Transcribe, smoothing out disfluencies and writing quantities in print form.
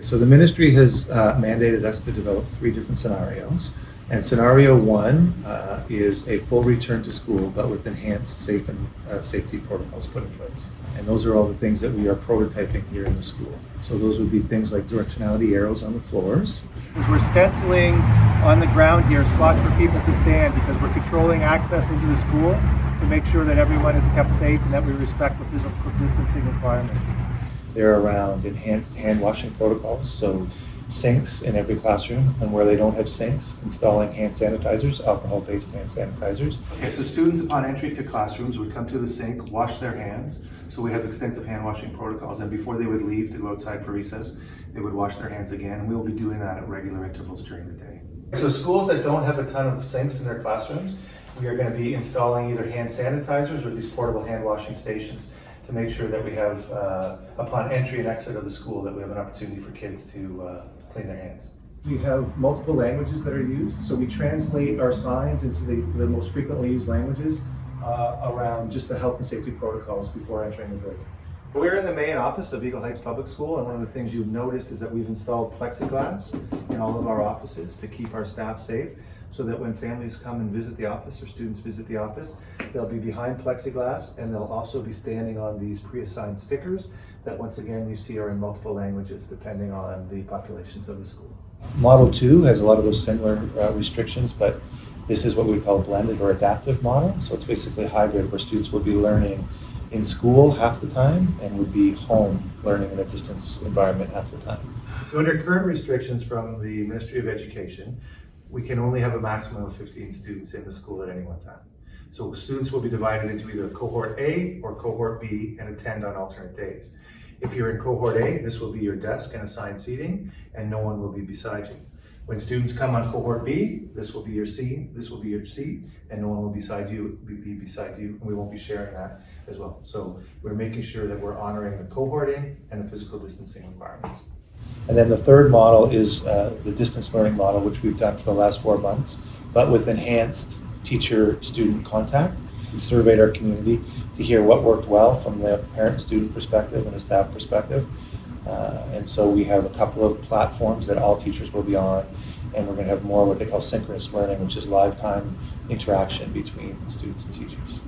So the ministry has mandated us to develop 3 different scenarios. And scenario 1 is a full return to school, but with enhanced safety protocols put in place. And those are all the things that we are prototyping here in the school. So those would be things like directionality arrows on the floors. Because we're stenciling on the ground here spots for people to stand, because we're controlling access into the school to make sure that everyone is kept safe and that we respect the physical distancing requirements. They're around enhanced hand washing protocols, so sinks in every classroom, and where they don't have sinks, installing hand sanitizers, alcohol-based hand sanitizers. Okay, so students upon entry to classrooms would come to the sink, wash their hands. So we have extensive hand washing protocols, and before they would leave to go outside for recess, they would wash their hands again, and we will be doing that at regular intervals during the day. So schools that don't have a ton of sinks in their classrooms, we are going to be installing either hand sanitizers or these portable hand washing stations to make sure that we have, upon entry and exit of the school, that we have an opportunity for kids to clean their hands. We have multiple languages that are used, so we translate our signs into the most frequently used languages around just the health and safety protocols before entering the building. We're in the main office of Eagle Heights Public School, and one of the things you've noticed is that we've installed plexiglass in all of our offices to keep our staff safe, so that when families come and visit the office or students visit the office, they'll be behind plexiglass, and they'll also be standing on these pre-assigned stickers that, once again, you see are in multiple languages depending on the populations of the school. Model 2 has a lot of those similar restrictions, but this is what we call a blended or adaptive model. So it's basically hybrid, where students will be learning in school half the time and would be home learning in a distance environment half the time. So under current restrictions from the Ministry of Education, we can only have a maximum of 15 students in the school at any one time. So students will be divided into either cohort A or cohort B and attend on alternate days. If you're in cohort A, this will be your desk and assigned seating, and no one will be beside you. When students come on cohort B, this will be your seat, and no one will be beside you, and we won't be sharing that as well. So we're making sure that we're honoring the cohorting and the physical distancing requirements. And then the third model is the distance learning model, which we've done for the last 4 months, but with enhanced teacher-student contact. We've surveyed our community to hear what worked well from the parent-student perspective and the staff perspective. And so we have a couple of platforms that all teachers will be on, and we're going to have more what they call synchronous learning, which is live time interaction between students and teachers.